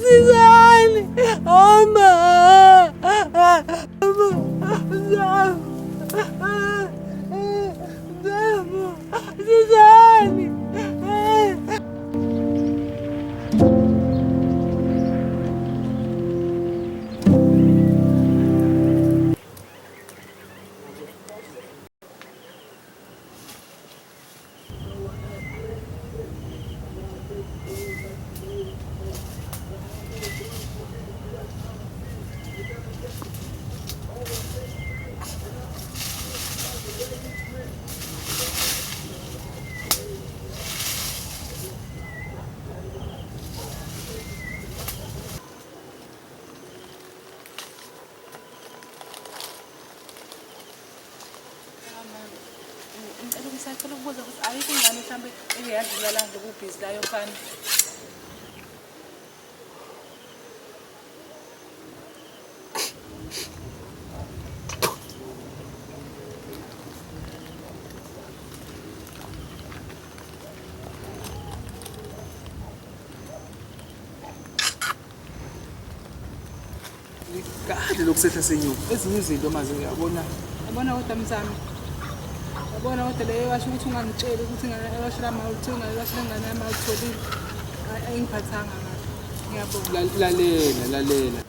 Sizani! Oma! Sizani! Ngicela ukubuza ukuthi ayikho ingane mhlambe engeyadlula la ngokubhizi la yomfana. Kade lokusehla senyuka ezinye izinto manje uyabona Kodwa mzami. Yabona kodwa leyo washo ukuthi ungangitsheli ukuthi ngashela amawuthi ungashela ingane yami awutholile. Ayingiphathanga ngathi. Ngiyabonga. lalela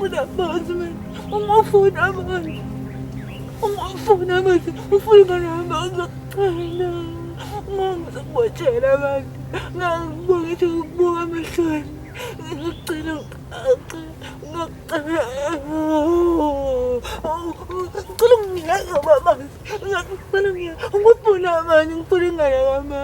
ungafuna amanzi mina. Ungafuna amanzi. Ungafuna amanzi. Ufuna amanzi akucela. Ngangizokubotshela abantu. Ngangibonga ukubuka amehlweni. Ngicela ngicela ngiyeke bamanzi. Ngicela ngiyeke. Ngifuna amanzi. Ngifuna ingane kaMama.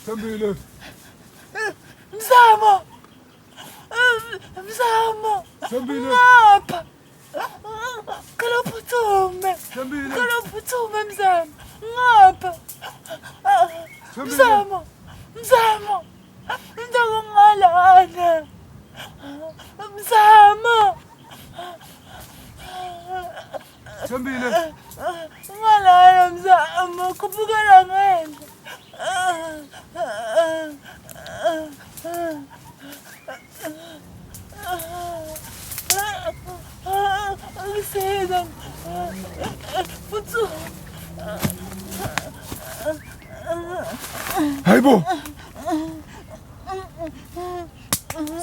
Thembile. Mzamo. Mzamo. Thembile. Ngapha. Kalophuthuma. Thembile. Kalophuthuma Mzamo. Ngapha. Mzamo. Mzamo. Ndaba ngalana. Mzamo. Thembile. Ngalana Mzamo. Kuphukela ngene. Ngisiza. Futhu. Hayibo.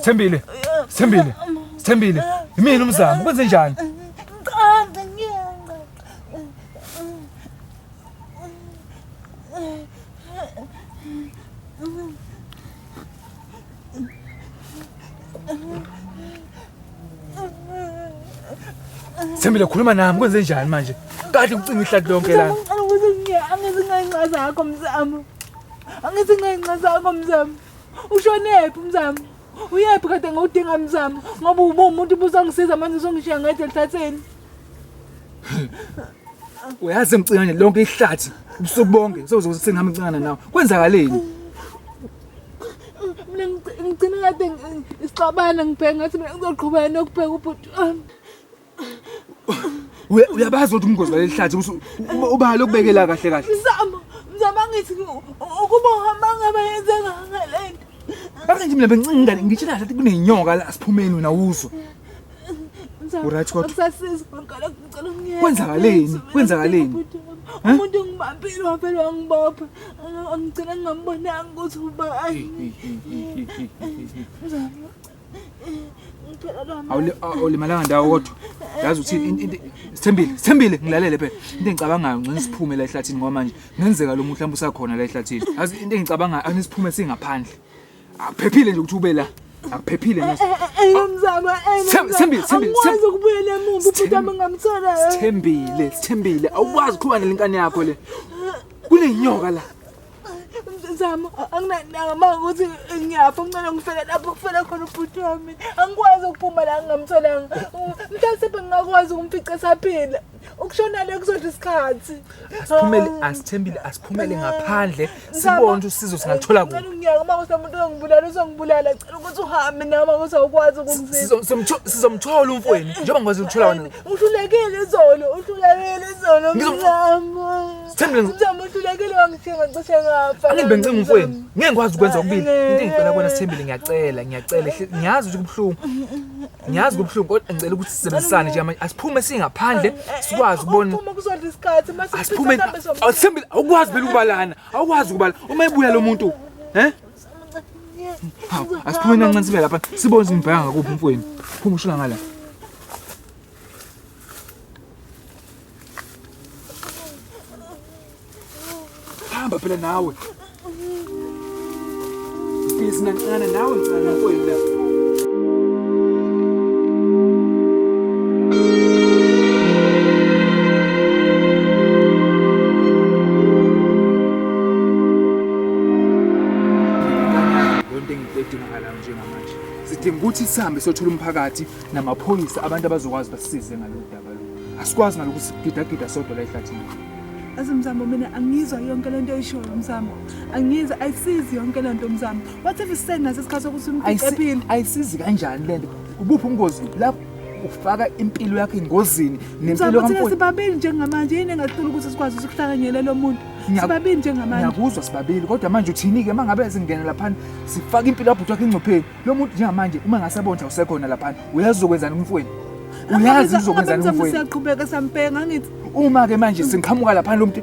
Thembile. Thembile. Thembile. Yimina uMzamo, kwenze njani? Ngicela ngiyenga. Thembile, khuluma nami, kwenze njani manje? Kade ucinga ihlathi lonke lana. Angithi ngayinqa zakho Mzamo. Angithi ngayinqa zakho Mzamo. Ushonephi Mzamo? Uyephi kade ngawudinga Mzamo? Ngoba umuntu ubuzangisiza manje uzongishiya ngedle elithatheni. Uyazi ngicingane lonke ihlathi ubusuku bonke sokuze sengihamba ngicingana nawe. Kwenzakaleni? Mina ngicina kade isixabana ngibheka ngathi mina ngizoqhubeka nokubheka ubhuti wami. Uyabazi ukuthi ubungozi baleli hlathi ubala lokubekela kahle kahle. Mzama ngithi ukuba uhamba ngabayenzeka ngalento. Akanje mina bencinga ngitshela ukuthi kunenyoka la siphumeni wena uzwa. Uright kodwa. Akusasiza ngicela ngiyeke. Kwenzakaleni? Umuntu ngibambile wavela wangibopha. Angigcina ngingambonanga ukuthi ubani. Awulimalanga ndawo kodwa. Yazi ukuthi Sithembile ngilalele phela. Into engicabangayo ngicela siphume la ehlathini ngoba manje ngenzeka lo muntu mhlawumbe usakhona la ehlathini. Yazi into engicabangayo anisiphume singaphandle. Akuphephile nje ukuthi ube la. Akuphephile nje. Mzama angikwazi ukubuyela emuva uphutha ngamthola. Sithembile awukwazi ukuqhubana nelenkani yakho le. Kunenyoka la. Mzama anginandaba manje ukuthi ngiyafa ngicela ngifele lapho kufela khona uphutha wami. Angikwazi ukuphuma la ngamtholanga. Mhlawumbe sebengakwazi ukumfica saphila. Ukushona le kuzodla isikhathi. Asithembile asiphumele ngaphandle sibone usizo singalithola kuwe. Ngiyaka manje umuntu ongibulala uzongibulala cela ukuthi uhambe nami ukuthi awukwazi ukungisiza. Sizomthola umfweni njengoba ngikwazi ukuthola wena. Uhlulekile izolo Mzama. Sithembile uhlulekile wangithenga ngicishe ngafa. Angeke bengicinga umfweni. Ngeke ngikwazi ukwenza okubili. Into engicela kuwena Sithembile ngiyacela. Ngiyazi ukuthi kubuhlungu. Ngiyazi kubuhlungu kodwa ngicela ukuthi sisebenzisane nje manje asiphume singaphandle sikwazi ukubona. Uma kuzodla isikhathi mase asiphume Sithembile awukwazi phela ukubalana. Awukwazi ukubala. Uma ebuya lo muntu asiphume kancane sibe lapha sibone simbhanga kuphi umfweni. Phuma ushula ngala. Hamba phela nawe. Sibisi nancane nawe ngicela umfweni la. Sidinga ukuthi sihambe siyothola umphakathi namaphoyisa abantu abazokwazi basisize ngalolu daba lo. Asikwazi ngalokhu sigidagida sodwa la ehlathini. Mzama mina angizwa yonke lento oyishoyo Mzama. Angizwa ayisizi yonke lento Mzama. What if isenazo isikhathi sokuthi umuntu ephile? Ayisizi kanjani lento? Ubuphi ubungozi lapho ufaka impilo yakhe engozini nempilo kaMfowethu. Sibabili njengamanje yini engathula ukuthi sikwazi ukuhlanganyela lo muntu. Sibabili njengamanje. Ngiyakuzwa sibabili kodwa manje uthini ke mangabe singena lapha sifaka impilo yabhuti wakhe engcopheni. Lo muntu njengamanje uma ngasebonja usekhona lapha uyazi uzokwenzani umfweni. Uyazi uzokwenzani umfweni. Siyaqhubeka samphenga ngithi uma ke manje singiqhamuka lapha lo muntu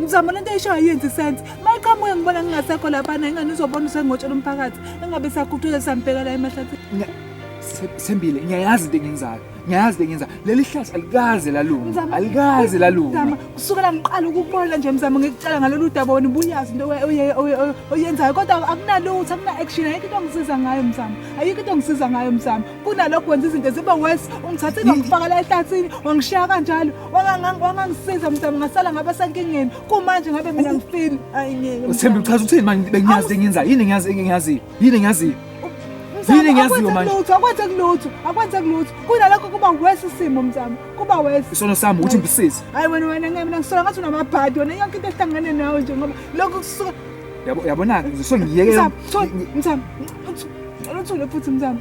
Mzama lento ayishoyo yenza isense. Mayiqhamuke ngibona ngingasekho lapha ingane izobona usengotshela umphakathi engabe sakuthula samphenga la emahlathini. Sithembile ngiyayazi into engenzayo. Leli hlathi alikaze lalunga. Mzama kusukela ngiqala ukubona nje Mzama ngikucela ngalolu daba wena ubuyazi into oyenzayo kodwa akunalutho akuna-action ayikho into ongisiza ngayo Mzama. Kunalokho wenza izinto ziba worse ungithathile wangifaka la ehlathini wangishiya kanjalo wangangisiza Mzama ngasala ngabe senkingeni kumanje ngabe mina ngifile Sithembile uchaza uthini manje bengiyazi engenzayo yini engiyaziyo akwenze kulutho kunalokho kuba worse isimo Mzama kuba worse isono sami ukuthi ngisize hayi wena mina ngisola ngathi unamabhadi wena yonke into ehlangane nawe nje ngoba lokho kusuka yabona ngizo ngiyeke Mzama uthule futhi Mzama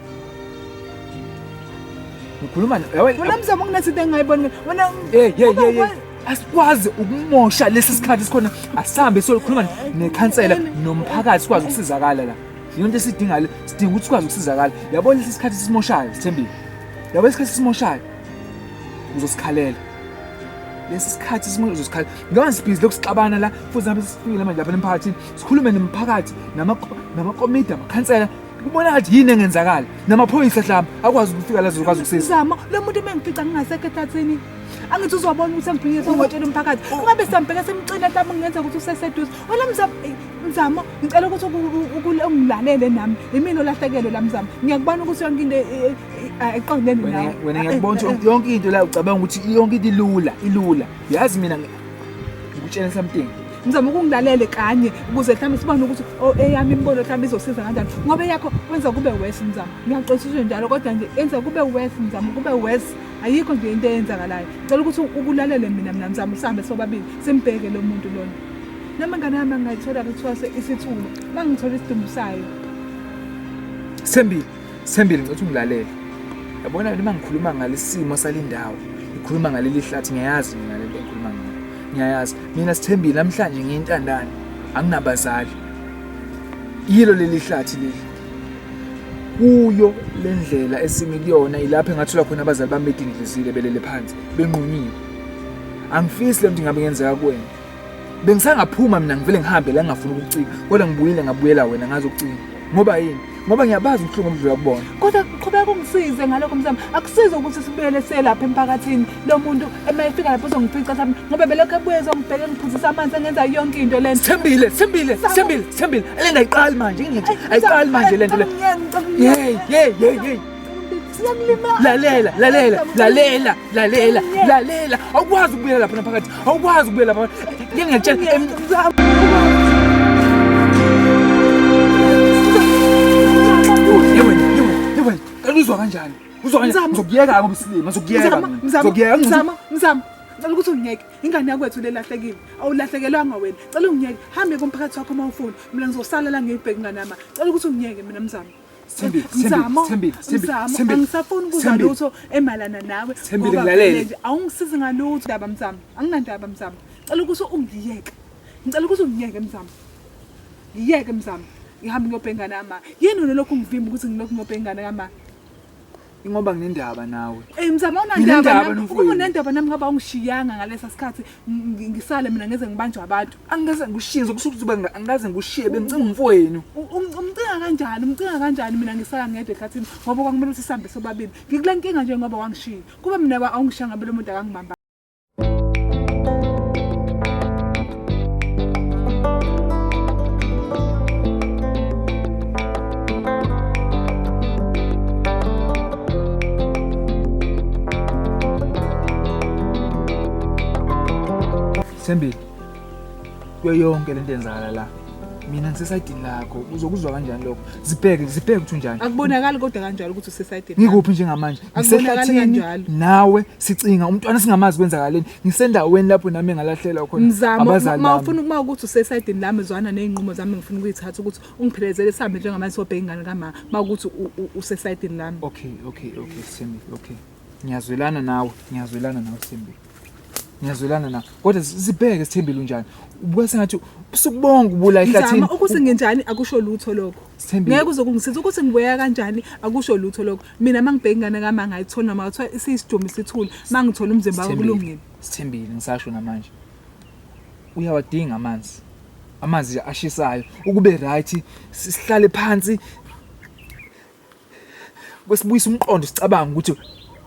ngikhuluma wena Mzama kunezinto engayiboni wena asikwazi ukumosha lesi sikhathi sikhona asihambe sokhuluma nekhansela nomphakathi sikwazi ukusizakala la yonke sidinga ukuthi sikwazi ukusizakala yabona lesi sikhathi sisimoshayo Sithembile yabona isikhathi sisimoshayo uzosikhalela lesi sikhathi uzosikhalela ngoba sibhizi lokusixabana la futhi sihambe sifikile manje lapha emphakathini sikhulume nomphakathi namakomiti amakhansela kubona ngathi yini engenzakala namaphoyisa mhlawumbe akwazi ukufika la zokwazi ukusiza Mzama lo muntu mengifica ngingasekho ehlathini angithi uzobona ukuthi angibhekise ngotshela umphakathi ungabe sambheka semcina mhlawumbe ngenza ukuthi useseduze wena Mzama ngicela ukuthi ungilalele nami yimina olahlekele la Mzama ngiyakubona ukuthi yonke into ayiqondene nawe wena ngiyakubona ukuthi yonke into la ucabanga ukuthi yonke into ilula yazi mina ngikutshela something Mzama ukungilalele kanye ukuze mhlawumbe sibone ukuthi eyami imbono mhlawumbe izosiza kanjani ngoba yakho wenza kube worse Mzama ngiyaxolisa njalo kodwa nje enza kube worse Mzama kube worse ayikho nje into eyenzakalayo ngicela ukuthi ukulalele mina Mzama sihambe sobabili simbheke lo muntu lona noma ngane yami ngayithola kuthiwa isithulo mangithola isidumbu sayo Sithembile ngicela ungilalele yabona noma ngikhuluma ngalesimo salindawo ikhuluma ngaleli hlathi ngiyayazi mina lento engikhuluma ngayo. Ngiyayazi. Mina Sithembile namhlanje ngiyintandane. Anginabazali. Yilo leli hlathi leli. Kuyo lendlela esimi kuyona ilapho engathola khona abazali bami bedindizile belele phansi benqunyiwe. Angifisi lemntu ngabe ngenzeka kuwena. Bengisangaphuma mina ngivele ngihambe la ngingafuna ukucika kodwa ngibuyile ngabuyela wena ngazokucika. Ngoba yini? Ngoba ngiyabazi ubuhlungu obudlula kubona. Kodwa qhubeka ungisize ngalokho Mzamo. Akusize ukuthi sibuyele selapha emphakathini. Lo muntu emayifika lapho uzongifica sami ngoba belokho ebuye ezongibheka ngiphuzisa amanzi engenza yonke into lento. Sithembile. Le ngayiqali manje ngithi ayiqali manje lento le. Hey. Lalela. Awukwazi ukubuyela lapha naphakathi. Awukwazi ukubuyela lapha. Ngiyangitshela Yewena, uzwa kanjani? Ngizokuyeka ngoba isilima, Mzamo. Cela ukuthi ungiyeke. Ingane yakwethu lelahlekile. Awulahlekelwanga wena. Cela ungiyeke. Hambe komphakathi wakho mawufuna. Mina ngizosala la ngiyibheka ingane yami. Cela ukuthi ungiyeke mina Mzamo. Sithembile. Angisafuni ukuzwa lutho emalana nawe. Sithembile ngilalele. Awungisizi ngalutho ndaba Mzamo. Anginandaba Mzamo. Cela ukuthi ungiyeke. Ngicela ukuthi ungiyeke Mzamo. Ngiyeke Mzamo. Ngihambe ngiyobheka ingane yami. Yini lokho ngivimba ukuthi ngilokhu ngiyobheka ingane yami? Ingoba nginendaba nawe. Mzamo awunandaba. Uma unendaba nami ngaba ungishiyanga ngalesa sikhathi ngisale mina ngeze ngibanjwe abantu. Angikaze ngushiye ukuthi angikaze ngushiye bengicinga umfowenu. Umcinga kanjani mina ngisala ngedwa ekhathini ngoba kwangimele ukuthi sihambe sobabili. Ngikule nkinga nje ngoba wangishiya. Kuba mina awungishanga belo muntu akangibamba. Sithembile. Kuyo yonke lento enzakala la. Mina ngisesayidini lakho. Uzokuzwa kanjani lokho? Zibheke ukuthi unjani. Akubonakali kodwa kanjalo ukuthi usesayidini. Ngikuphi njengamanje? Ngisehlathini nawe sicinga umntwana singamazi kwenzakaleni. Ngisendaweni lapho nami engalahlela khona abazali bami. Mawufuna uma ukuthi usesayidini lami zwana nezinqumo zami ngifuna ukuyithatha ukuthi ungiphelezele sihambe njengamanje sobheka ingane kama mawukuthi usesayidini lami. Okay, Sithembile. Okay. Ngiyazwelana nawe Sithembile. Ngiyazwelana na. Kodwa sibheke Sithembile unjani. Ubuka sengathi usukubonga ubula ehlathini. Mzamo ukuthi ngenjani akusho lutho lokho. Ngeke uzokungisiza ukuthi ngibuya kanjani akusho lutho lokho. Mina mangibheka ingane kama ngayithola noma kuthiwa isisidumi sithule mangithola umzimba wakho kulungile. Sithembile ngisasho namanje. Uyawadinga amanzi. Amanzi ashisayo ukube right sihlale phansi. Kwesibuyisa umqondo sicabanga ukuthi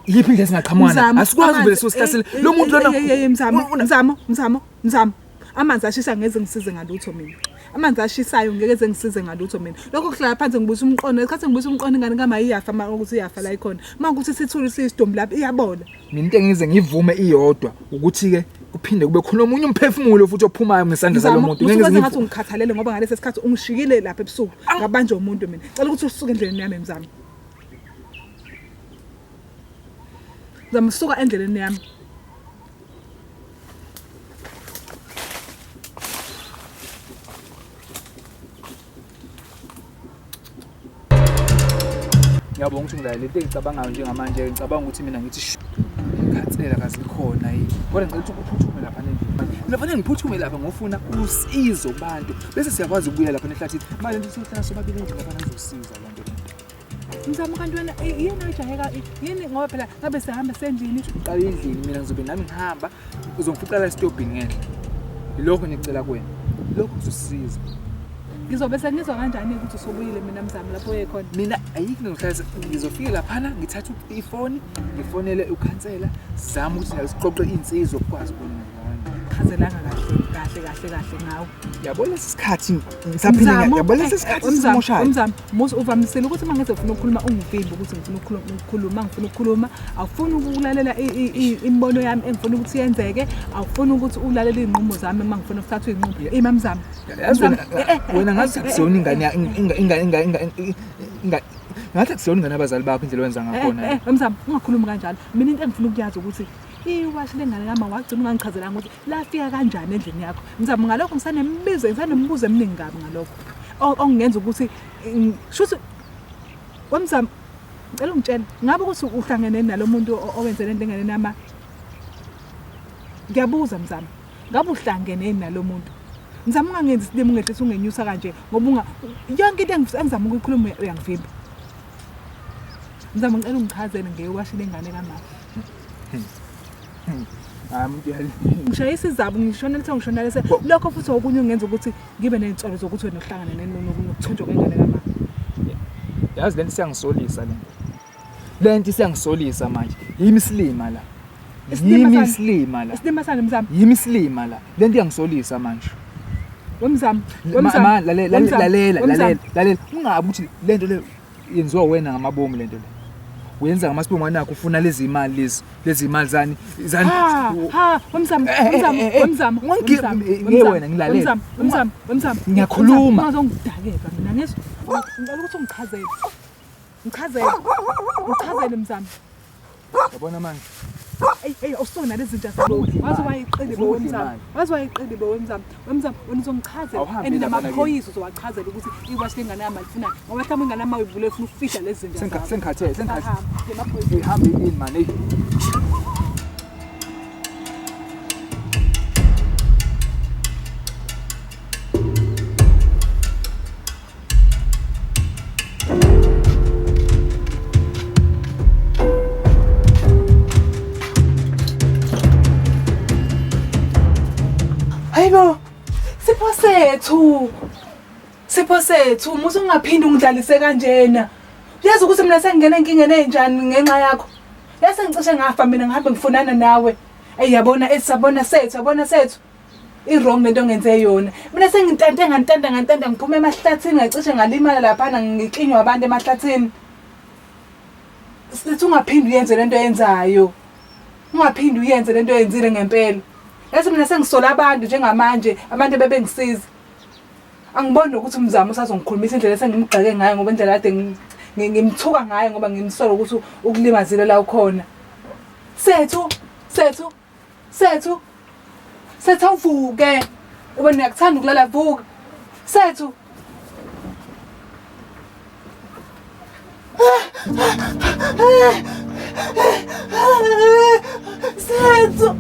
yiphi indlela singaqhamuka asikwazi vele sosikhathele lo muntu lona Mzamo amanzi ashisa ngeze ngisize ngalutho mina amanzi ashisayo ngeke ngisize ngalutho mina lokho kuhlala phansi ngibuyisa umqondo esikhathi ngibuyisa umqondo ingane kama iyafa ukuthi iyafa la ikhona makuthi sithule sisidom lapha iyabola mina into engize ngivume iyodwa ukuthi ke kuphinde kube khona omunye umphefumulo futhi ophumayo ngesandla salomuntu ngeke ngathi ungikhathalele ngoba ngalesi sikhathi ungishikile lapha ebusuku ngabanje umuntu mina cela ukuthi usuke endleleni yami Mzamo zamsuka endleleni yami ngiyabonga ukuthi ngidlale lento engicabangayo njengamanje ngicabanga ukuthi mina ngithi ngikhansela kazi khona yini kodwa ngicela ukuthi uphuthume lapha nendlela kufanele ngiphuthume lapha ngofuna usizo kubantu bese siyakwazi ukubuya lapha nehlathini manje lento sihlala sobabili nje ngapha ngizosiza lento Mzamo kanti wena yena ujaheka yini ngoba phela ngabe sihamba sendlini qala endlini mina ngizobe nami ngihamba uzongifuqa la stopini ngendla ilokho ngicela kuwena lokho kuzosiza ngizobe sengizwa kanjani ukuthi usobuyile mina Mzamo lapho uyekhona mina ayikho ngihlala ngizofika lapha ngithatha ifoni ngifonele ukhansela sizama ukuthi nayo siqoqe insizwa ukwazi ukubona chazelanga kahle ngawo yabo lesikhathi ngisaphila yabo lesikhathi simoshayo Mzamo musu uvamisile ukuthi mangeze ufuna ukukhuluma ungivimba ukuthi ngifuna ukukhuluma awufuni ukulalela imbono yami engifuna ukuthi yenzeke awufuni ukuthi ulalele izinqumo zami mangifuna ukuthatha izinqumo Mzamo wena ngathi akusiyona ingane ngathi akusiyona ingane abazali bakho indlela wenza ngakhona Mzamo ungakhulumi kanjalo mina into engifuna ukuyazi ukuthi iwashi lengane kama wagcina ungangichazelanga ukuthi lafika kanjani endlini yakho Mzamo ngalokho ngisanembuzo eminingi kabi ngalokho ongenza ukuthi shuthi Mzamo ngicela ungitshele ngabe ukuthi uhlangene nalomuntu owenze lento engane nama Ngiyabuza mzamo. Ngabe uhlangene nalo muntu? Mzamo ungangenzi isilimo ngehlisa ungenyusa kanje ngoba yonke into engizama ukuyikhuluma uyangivimba. Mzamo ngicela ungichazele ngeyowashile ingane kamama. Mtshali. Ngishayisa izabo ngishona lethe ngishona lese lokho futhi okunye ungenza ukuthi ngibe nezitsolo zokuthi wena uhlangane nokuthunjwa kwengane kamama. Yazi lento siyangisolisa le. Lento siyangisolisa manje. Yimi isilima la. Yimi isilima la. Isilima sani mzamo? Yimi isilima la. Lento iyangisolisa manje. Wemzamo. Lalela. Ungabi uthi lento le yenziwa wena ngamabomu lento le. Uyenza ngamasibongo nakho ufuna lezi imali zani. Wemzamo. Wena ngilalela. Wemzamo. Ngiyakhuluma. Ungazongidakeka mina ngizwe. Ngicela ukuthi ungichazele. Ngichazele mzamo. Yabona manje. Hey usona lezi zinto zalo. Waziwayiqile wemzamo. Wemzamo wena uzongichazela namaphoyisa uzowachazela ukuthi iwashi lengane yami alifuna. Ngoba mhlawumbe ingane yami uyivule ufuna ukufihla lezi zinto. Sengikhathele. Ngihamba yini man. Hayibo, sipho sethu, musu ungaphindi ungidlalise kanjena. Uyazi ukuthi mina sengingena enkingeni enjani ngenxa yakho. Yase ngicishe ngafa mina ngihambe ngifunana nawe. Yabona sethu. I-wrong lento ongenze yona. Mina ngantanda ngiphume emahlathini ngacishe ngalimala lapha ngiklinywa abantu emahlathini. Sithi ungaphindi uyenze lento oyenzayo. Ungaphindi uyenze lento oyenzile ngempela. Yazi mina sengisola abantu njengamanje abantu bebengisiza. Angiboni ukuthi umzamo usazongikhulumisa indlela sengimgxeke ngayo ngoba indlela kade ngimthuka ngayo ngoba ngimsola ukuthi ukulimazile la ukhona. Sethu awuvuke. Ube niyakuthanda ukulala vuka. Sethu. Sethu.